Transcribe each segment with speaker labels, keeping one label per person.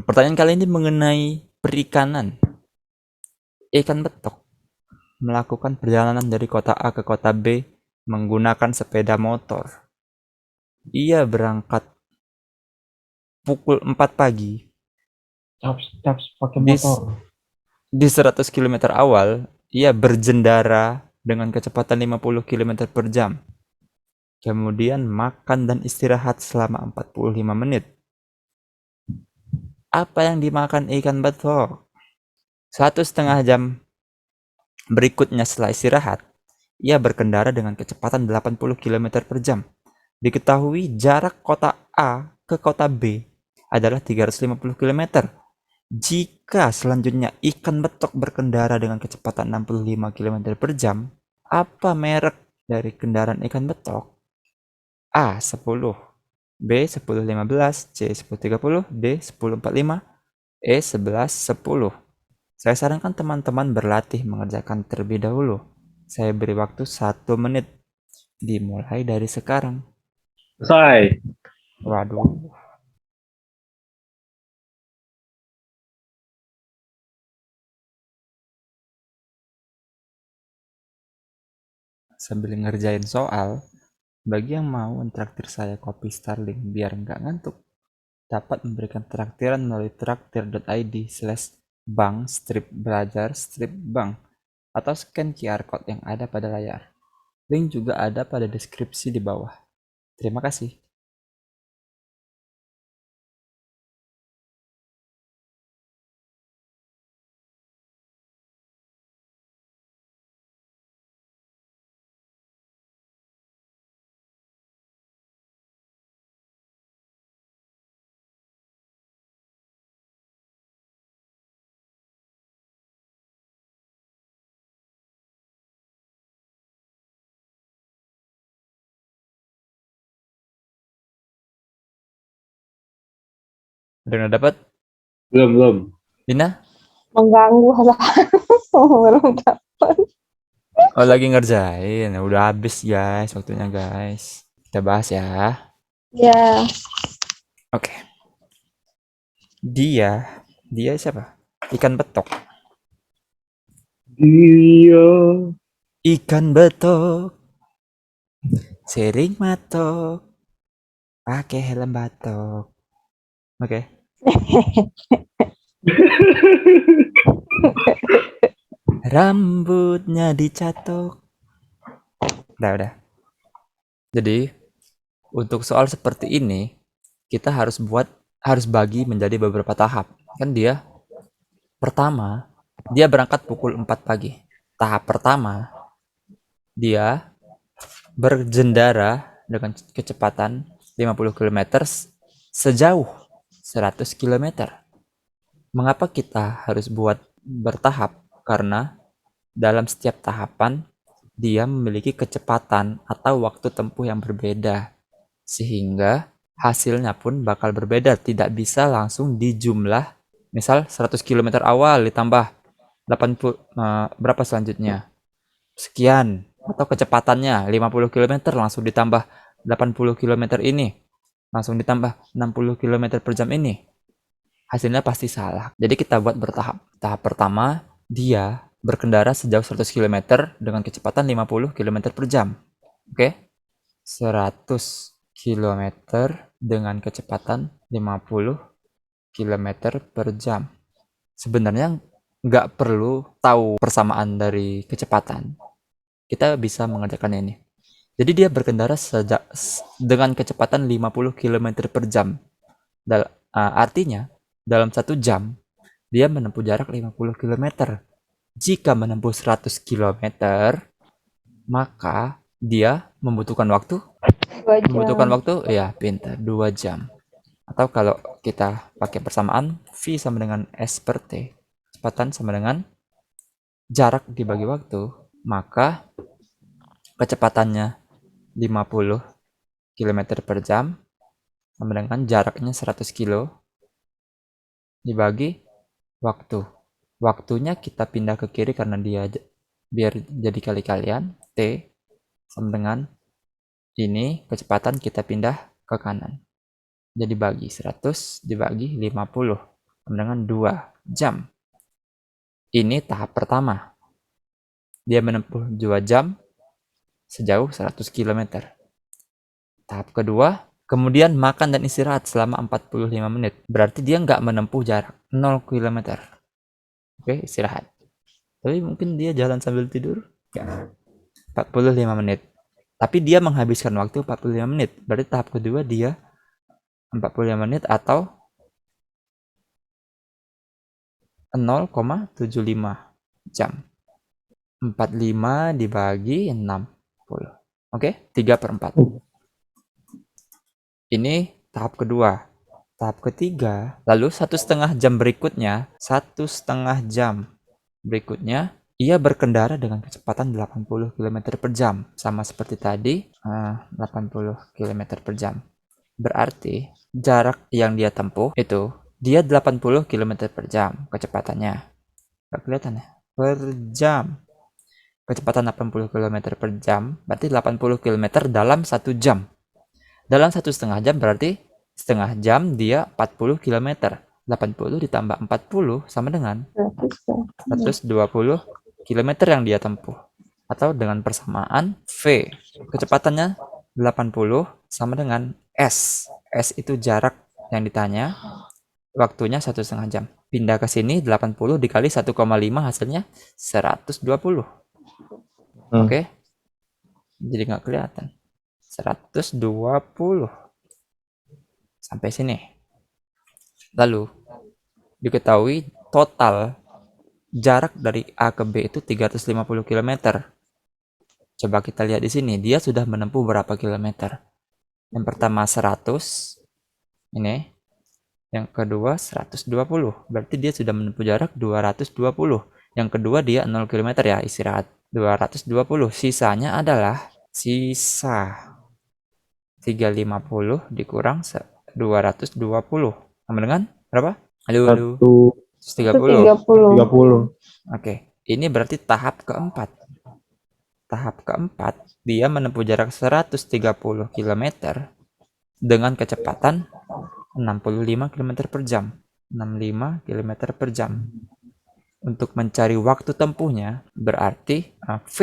Speaker 1: Pertanyaan kali ini mengenai perikanan. Ikan betok melakukan perjalanan dari kota A ke kota B menggunakan sepeda motor. Ia berangkat pukul 4 pagi.
Speaker 2: Caps pakai
Speaker 1: Di,
Speaker 2: motor.
Speaker 1: di 100 km awal, ia berjendara dengan kecepatan 50 km per jam. Kemudian makan dan istirahat selama 45 menit. Apa yang dimakan ikan betok? 1,5 jam berikutnya setelah istirahat, ia berkendara dengan kecepatan 80 km per jam. Diketahui jarak kota A ke kota B adalah 350 km. Jika selanjutnya ikan betok berkendara dengan kecepatan 65 km per jam, apa merek dari kendaraan ikan betok? A. 10, B. 10.15, C. 10.30, D. 10.45, E. 11.10. Saya sarankan teman-teman berlatih mengerjakan terlebih dahulu. Saya beri waktu 1 menit. Dimulai dari sekarang.
Speaker 2: Selesai.
Speaker 1: Waduh. Sambil ngerjain soal, bagi yang mau mentraktir saya kopi Starling biar nggak ngantuk, dapat memberikan traktiran melalui traktir.id/bank-belajar-bank atau scan QR Code yang ada pada layar. Link juga ada pada deskripsi di bawah. Terima kasih. Udah nggak dapat?
Speaker 2: Belum.
Speaker 1: Dina?
Speaker 3: Mengganggu belum dapat.
Speaker 1: Oh, lagi ngerjain. Udah habis guys, waktunya guys. Kita bahas ya.
Speaker 3: Ya.
Speaker 1: Oke. Dia siapa? Ikan betok.
Speaker 2: Dia.
Speaker 1: Ikan betok sering matok pakai helm batok. Oke. Rambutnya dicatok. Udah. Jadi, untuk soal seperti ini, kita harus bagi menjadi beberapa tahap. Kan pertama, dia berangkat pukul 4 pagi. Tahap pertama, dia berjendara dengan kecepatan 50 km sejauh 100 km. Mengapa kita harus buat bertahap? Karena dalam setiap tahapan dia memiliki kecepatan atau waktu tempuh yang berbeda, sehingga hasilnya pun bakal berbeda. Tidak bisa langsung dijumlah, misal 100 km awal ditambah 80 berapa selanjutnya sekian, atau kecepatannya 50 km langsung ditambah 80 km ini, langsung ditambah 60 km per jam ini. Hasilnya pasti salah. Jadi kita buat bertahap. Tahap pertama, dia berkendara sejauh 100 km dengan kecepatan 50 km per jam. Oke? 100 km dengan kecepatan 50 km per jam. Sebenarnya nggak perlu tahu persamaan dari kecepatan. Kita bisa mengerjakan ini. Jadi dia berkendara dengan kecepatan 50 km per jam. Artinya, dalam 1 jam, dia menempuh jarak 50 km. Jika menempuh 100 km, maka dia membutuhkan waktu?
Speaker 3: 2 jam.
Speaker 1: Membutuhkan waktu? Ya, pintar. 2 jam. Atau kalau kita pakai persamaan, V sama dengan S per T. Kecepatan sama dengan jarak dibagi waktu. Maka kecepatannya 50 km per jam sama dengan jaraknya 100 kilo dibagi waktu. Waktunya kita pindah ke kiri karena dia biar jadi kali-kalian. T sama dengan Ini kecepatan kita pindah ke kanan. Jadi bagi 100 dibagi 50 sama dengan 2 jam. Ini tahap pertama. Dia menempuh 2 jam sejauh 100 km. Tahap kedua, kemudian makan dan istirahat selama 45 menit. Berarti dia nggak menempuh jarak 0 km. Oke, istirahat. Tapi mungkin dia jalan sambil tidur. Ya, 45 menit. Tapi dia menghabiskan waktu 45 menit. Berarti tahap kedua dia 45 menit atau 0,75 jam. 45 dibagi 60. Oke, 3/4. Ini tahap kedua. Tahap ketiga, lalu 1,5 jam berikutnya, 1,5 jam berikutnya, ia berkendara dengan kecepatan 80 km per jam. Sama seperti tadi, 80 km per jam. Berarti, jarak yang dia tempuh itu, dia 80 km per jam kecepatannya. Gak kelihatan ya? Per jam. Kecepatan 80 km per jam, berarti 80 km dalam 1 jam. Dalam 1,5 jam berarti setengah jam dia 40 km. 80 ditambah 40 sama dengan 120 km yang dia tempuh. Atau dengan persamaan V. Kecepatannya 80 sama dengan S. S itu jarak yang ditanya. Waktunya 1,5 jam. Pindah ke sini 80 dikali 1,5 hasilnya 120. Oke. Jadi nggak kelihatan. 120. Sampai sini. Lalu, diketahui total jarak dari A ke B itu 350 km. Coba kita lihat di sini, dia sudah menempuh berapa kilometer? Yang pertama 100, ini. Yang kedua 120, berarti dia sudah menempuh jarak 220. Yang kedua dia 0 km ya, istirahat. 220, sisanya adalah sisa 350 dikurang 220 sama dengan berapa? Halo. 130.
Speaker 3: 30.
Speaker 1: Oke, ini berarti tahap keempat. Tahap keempat, dia menempuh jarak 130 km dengan kecepatan 65 km per jam. 65 km per jam. Untuk mencari waktu tempuhnya, berarti V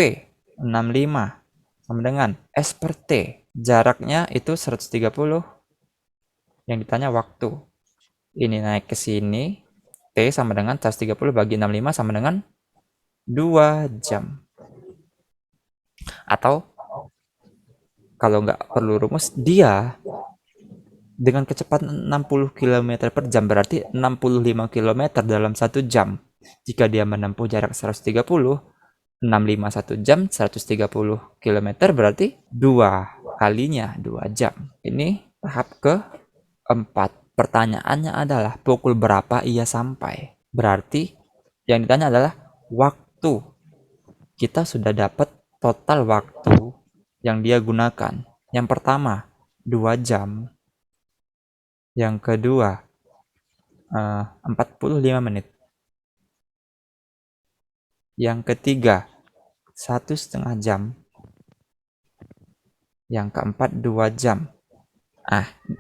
Speaker 1: 65 sama dengan S per T. Jaraknya itu 130. Yang ditanya waktu. Ini naik ke sini. T sama dengan 130 bagi 65 sama dengan 2 jam. Atau kalau nggak perlu rumus, dia dengan kecepatan 60 km per jam berarti 65 km dalam 1 jam. Jika dia menempuh jarak 130, 65 1 jam, 130 km berarti 2 kalinya 2 jam. Ini tahap keempat. Pertanyaannya adalah pukul berapa ia sampai. Berarti yang ditanya adalah waktu. Kita sudah dapat total waktu yang dia gunakan. Yang pertama 2 jam. Yang kedua 45 menit. Yang ketiga 1,5 jam. Yang keempat 2 jam.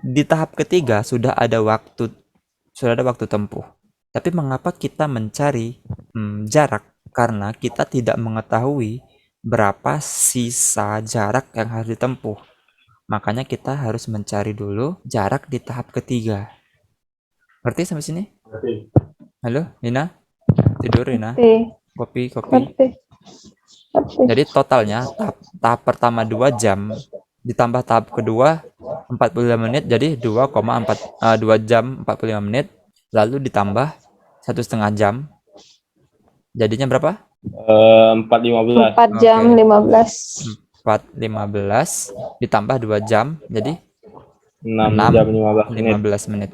Speaker 1: Di tahap ketiga sudah ada waktu tempuh. Tapi mengapa kita mencari jarak? Karena kita tidak mengetahui berapa sisa jarak yang harus ditempuh. Makanya kita harus mencari dulu jarak di tahap ketiga. Ngerti sampai sini? Halo, Nina? Tidur, Nina? Kopi. Jadi totalnya tahap pertama 2 jam ditambah tahap kedua 45 menit jadi 2 jam 45 menit, lalu ditambah 1,5 jam jadinya berapa?
Speaker 2: 4.15.
Speaker 3: 4 jam
Speaker 1: Oke.
Speaker 3: 15.
Speaker 1: 4,15 ditambah 2 jam jadi
Speaker 2: 6 jam 15 menit.
Speaker 1: 15 menit.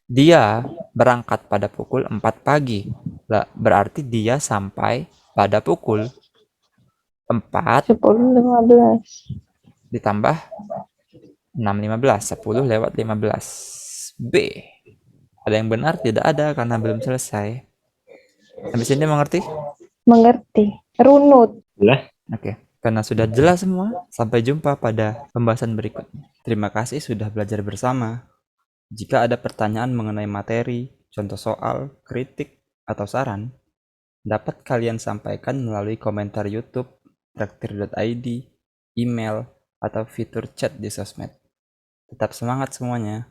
Speaker 1: Dia berangkat pada pukul 4 pagi. Berarti dia sampai pada pukul 4
Speaker 3: 10.15.
Speaker 1: ditambah 6.15, 10 lewat 15. B. Ada yang benar? Tidak ada karena belum selesai. Habis ini mengerti?
Speaker 3: Mengerti. Runut.
Speaker 2: Jelas?
Speaker 1: Oke. Karena sudah jelas semua, sampai jumpa pada pembahasan berikutnya. Terima kasih sudah belajar bersama. Jika ada pertanyaan mengenai materi, contoh soal, kritik, atau saran, dapat kalian sampaikan melalui komentar YouTube, traktir.id, email, atau fitur chat di sosmed. Tetap semangat semuanya.